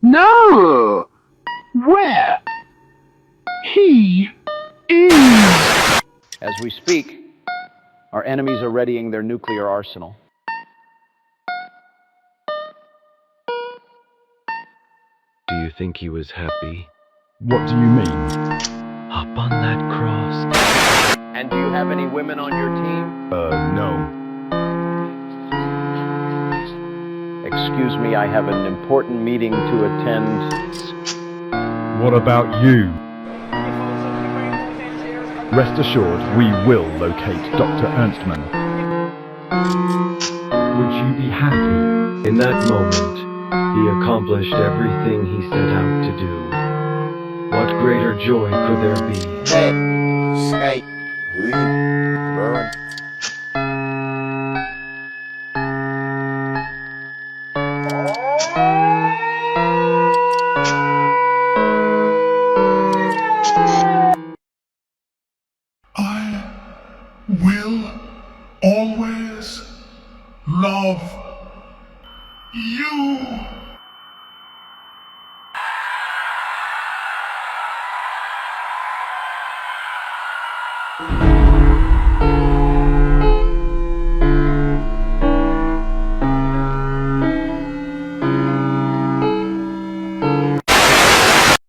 No! Where? He is... As we speak, our enemies are readying their nuclear arsenal. Do you think he was happy? What do you mean? Up on that cross. And do you have any women on your team? No. Excuse me, I have an important meeting to attend. What about you? Rest assured, we will locate Dr. Ernstman. Would you be happy? In that moment, he accomplished everything he set out to do. What greater joy could there be? Snake, burn. I will always love you.